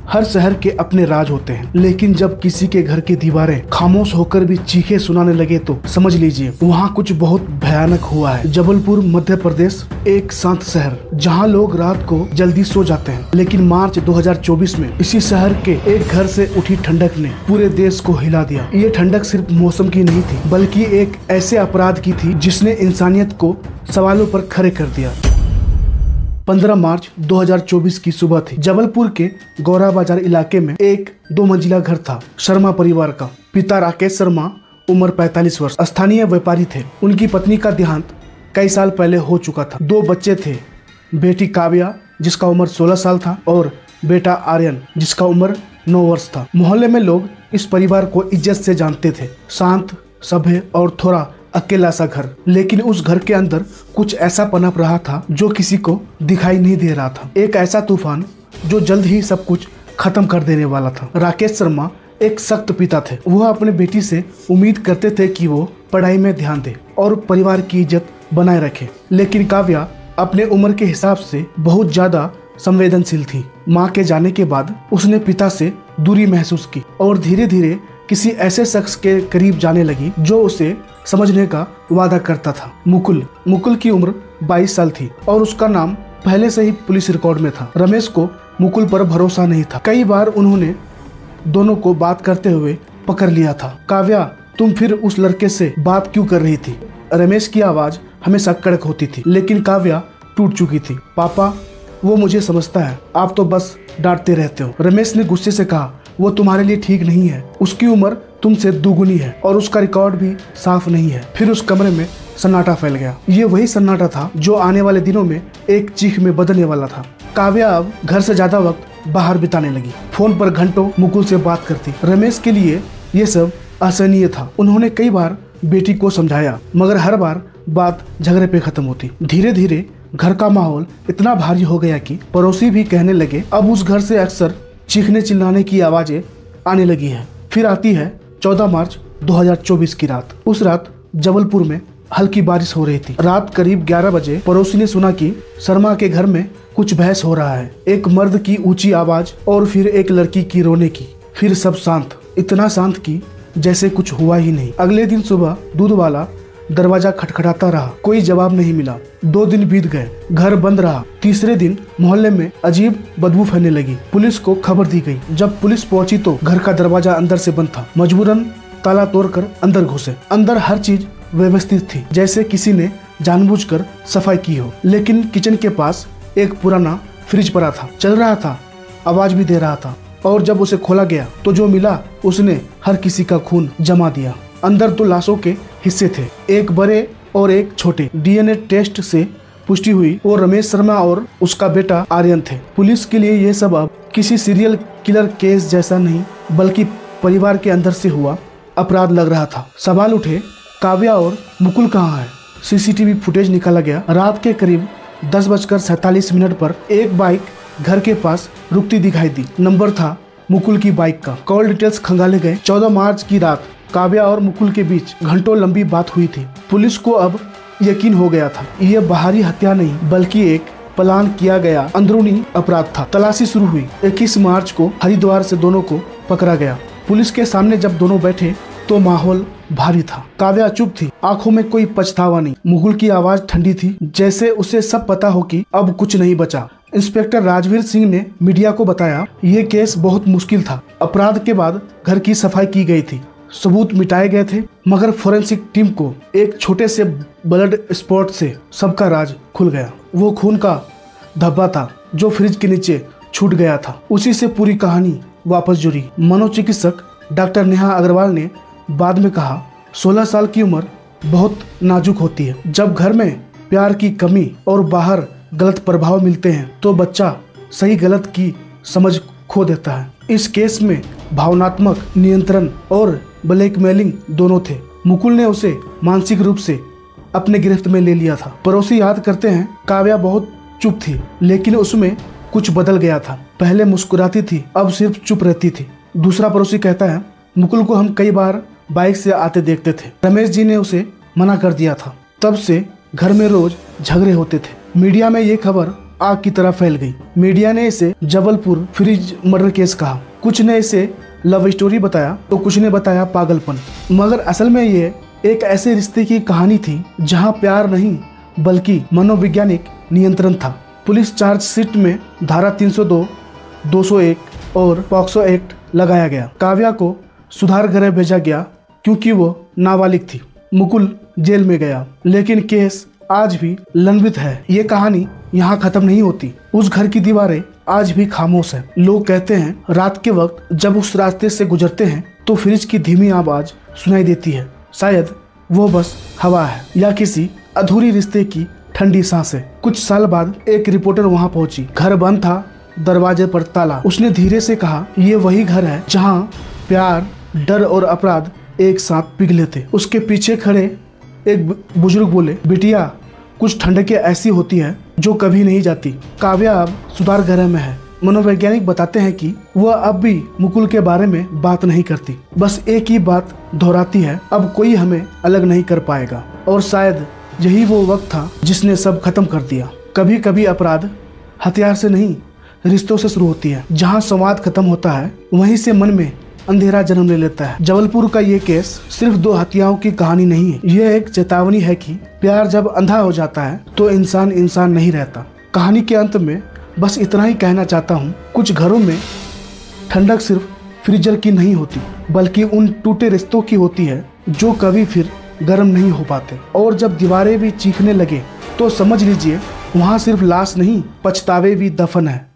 हर शहर के अपने राज होते हैं, लेकिन जब किसी के घर की दीवारें खामोश होकर भी चीखे सुनाने लगे तो समझ लीजिए वहाँ कुछ बहुत भयानक हुआ है। जबलपुर मध्य प्रदेश, एक शांत शहर जहाँ लोग रात को जल्दी सो जाते हैं, लेकिन मार्च 2024 में इसी शहर के एक घर से उठी ठंडक ने पूरे देश को हिला दिया। ये ठंडक सिर्फ मौसम की नहीं थी, बल्कि एक ऐसे अपराध की थी जिसने इंसानियत को सवालों पर खड़े कर दिया। 15 मार्च 2024 की सुबह थी। जबलपुर के गौरा बाजार इलाके में एक 2 मंजिला घर था शर्मा परिवार का। पिता राकेश शर्मा, उम्र 45 वर्ष, स्थानीय व्यापारी थे। उनकी पत्नी का देहांत कई साल पहले हो चुका था। 2 बच्चे थे, बेटी काव्या जिसका उम्र 16 साल था और बेटा आर्यन जिसका उम्र 9 वर्ष था। मोहल्ले में लोग इस परिवार को इज्जत से जानते थे, शांत, सभ्य और थोड़ा अकेला सा घर। लेकिन उस घर के अंदर कुछ ऐसा पनप रहा था जो किसी को दिखाई नहीं दे रहा था। एक ऐसा तूफान जो जल्द ही सब कुछ खत्म कर देने वाला था। राकेश शर्मा एक सख्त पिता थे। वह अपने बेटी से उम्मीद करते थे कि वो पढ़ाई में ध्यान दे और परिवार की इज्जत बनाए रखे। लेकिन काव्या अपने उम्र के हिसाब से बहुत ज्यादा संवेदनशील थी। माँ के जाने के बाद उसने पिता से दूरी महसूस की और धीरे धीरे किसी ऐसे शख्स के करीब जाने लगी जो उसे समझने का वादा करता था। मुकुल की उम्र 22 साल थी और उसका नाम पहले से ही पुलिस रिकॉर्ड में था। रमेश को मुकुल पर भरोसा नहीं था। कई बार उन्होंने दोनों को बात करते हुए पकड़ लिया था। काव्या, तुम फिर उस लड़के से बात क्यों कर रही थी? रमेश की आवाज हमेशा कड़क होती थी, लेकिन काव्या टूट चुकी थी। पापा, वो मुझे समझता है, आप तो बस डांटते रहते हो। रमेश ने गुस्से से कहा, वो तुम्हारे लिए ठीक नहीं है। उसकी उम्र तुमसे दुगुनी है और उसका रिकॉर्ड भी साफ नहीं है। फिर उस कमरे में सन्नाटा फैल गया। ये वही सन्नाटा था जो आने वाले दिनों में एक चीख में बदलने वाला था। काव्या अब घर से ज्यादा वक्त बाहर बिताने लगी। फोन पर घंटों मुकुल से बात करती। रमेश के लिए ये सब असहनीय था। उन्होंने कई बार बेटी को समझाया, मगर हर बार बात झगड़े पे खत्म होती। धीरे धीरे घर का माहौल इतना भारी हो गया कि पड़ोसी भी कहने लगे अब उस घर से अक्सर चीखने चिल्लाने की आवाजें आने लगी है। फिर आती है 14 मार्च 2024 की रात। उस रात जबलपुर में हल्की बारिश हो रही थी। रात करीब 11 बजे पड़ोसी ने सुना कि शर्मा के घर में कुछ बहस हो रहा है। एक मर्द की ऊंची आवाज और फिर एक लड़की की रोने की। फिर सब शांत, इतना शांत कि जैसे कुछ हुआ ही नहीं। अगले दिन सुबह दूध वाला दरवाजा खटखटाता रहा, कोई जवाब नहीं मिला। 2 दिन बीत गए, घर बंद रहा। तीसरे दिन मोहल्ले में अजीब बदबू फैलने लगी। पुलिस को खबर दी गई। जब पुलिस पहुंची तो घर का दरवाजा अंदर से बंद था। मजबूरन ताला तोड़कर अंदर घुसे। अंदर हर चीज व्यवस्थित थी, जैसे किसी ने जानबूझकर सफाई की हो। लेकिन किचन के पास एक पुराना फ्रिज पड़ा था, चल रहा था, आवाज भी दे रहा था। और जब उसे खोला गया तो जो मिला उसने हर किसी का खून जमा दिया। अंदर 2 लाशों के हिस्से थे, एक बड़े और एक छोटे। डीएनए टेस्ट से पुष्टि हुई वो रमेश शर्मा और उसका बेटा आर्यन थे। पुलिस के लिए ये सब अब किसी सीरियल किलर केस जैसा नहीं, बल्कि परिवार के अंदर से हुआ अपराध लग रहा था। सवाल उठे, काव्या और मुकुल कहाँ है? सीसीटीवी फुटेज निकाला गया। रात के करीब 10:47 पर एक बाइक घर के पास रुकती दिखाई दी। नंबर था मुकुल की बाइक का। कॉल डिटेल्स खंगाले गए। 14 मार्च की रात काव्या और मुकुल के बीच घंटों लंबी बात हुई थी। पुलिस को अब यकीन हो गया था, ये बाहरी हत्या नहीं बल्कि एक प्लान किया गया अंदरूनी अपराध था। तलाशी शुरू हुई। 21 मार्च को हरिद्वार से दोनों को पकड़ा गया। पुलिस के सामने जब दोनों बैठे तो माहौल भारी था। काव्या चुप थी, आंखों में कोई पछतावा नहीं। मुकुल की आवाज ठंडी थी, जैसे उसे सब पता हो कि अब कुछ नहीं बचा। इंस्पेक्टर राजवीर सिंह ने मीडिया को बताया, ये केस बहुत मुश्किल था। अपराध के बाद घर की सफाई की गई थी, सबूत मिटाए गए थे, मगर फोरेंसिक टीम को एक छोटे से ब्लड स्पॉट से सबका राज खुल गया। वो खून का धब्बा था जो फ्रिज के नीचे छूट गया था। उसी से पूरी कहानी वापस जुड़ी। मनोचिकित्सक डॉक्टर नेहा अग्रवाल ने बाद में कहा, 16 साल की उम्र बहुत नाजुक होती है। जब घर में प्यार की कमी और बाहर गलत प्रभाव मिलते हैं तो बच्चा सही गलत की समझ खो देता है। इस केस में भावनात्मक नियंत्रण और ब्लैकमेलिंग दोनों थे। मुकुल ने उसे मानसिक रूप से अपने गिरफ्त में ले लिया था। पड़ोसी याद करते हैं, काव्या बहुत चुप थी, लेकिन उसमें कुछ बदल गया था। पहले मुस्कुराती थी, अब सिर्फ चुप रहती थी। दूसरा पड़ोसी कहता है, मुकुल को हम कई बार बाइक से आते देखते थे। रमेश जी ने उसे मना कर दिया था। तब से घर में रोज झगड़े होते थे। मीडिया में ये खबर आग की तरह फैल गई। मीडिया ने इसे जबलपुर फ्रिज मर्डर केस कहा, कुछ ने इसे लव स्टोरी बताया तो कुछ ने बताया पागलपन। मगर असल में ये एक ऐसे रिश्ते की कहानी थी जहां प्यार नहीं बल्कि मनोवैज्ञानिक नियंत्रण था। पुलिस चार्जशीट में धारा 302, 201 और पॉक्सो एक्ट लगाया गया। काव्या को सुधार गृह भेजा गया क्योंकि वो नाबालिग थी। मुकुल जेल में गया, लेकिन केस आज भी लंबित है। ये कहानी यहाँ खत्म नहीं होती। उस घर की दीवारें आज भी खामोश है। लोग कहते हैं रात के वक्त जब उस रास्ते से गुजरते हैं तो फ्रिज की धीमी आवाज सुनाई देती है। शायद वो बस हवा है या किसी अधूरी रिश्ते की ठंडी सांसें। कुछ साल बाद एक रिपोर्टर वहाँ पहुंची। घर बंद था, दरवाजे पर ताला। उसने धीरे से कहा, ये वही घर है जहाँ प्यार, डर और अपराध एक साथ पिघले थे। उसके पीछे खड़े एक बुजुर्ग बोले, बिटिया कुछ ठंडकें ऐसी होती है जो कभी नहीं जाती। काव्या अब सुधार गृह में है। मनोवैज्ञानिक बताते हैं कि वह अब भी मुकुल के बारे में बात नहीं करती, बस एक ही बात दोहराती है, अब कोई हमें अलग नहीं कर पाएगा। और शायद यही वो वक्त था जिसने सब खत्म कर दिया। कभी कभी अपराध हथियार से नहीं, रिश्तों से शुरू होती है। जहाँ संवाद खत्म होता है वहीं से मन में अंधेरा जन्म ले लेता है। जबलपुर का ये केस सिर्फ दो हत्याओं की कहानी नहीं है, यह एक चेतावनी है कि प्यार जब अंधा हो जाता है तो इंसान इंसान नहीं रहता। कहानी के अंत में बस इतना ही कहना चाहता हूँ, कुछ घरों में ठंडक सिर्फ फ्रीजर की नहीं होती बल्कि उन टूटे रिश्तों की होती है जो कभी फिर गर्म नहीं हो पाते। और जब दीवारें भी चीखने लगे तो समझ लीजिए वहाँ सिर्फ लाश नहीं, पछतावे भी दफन है।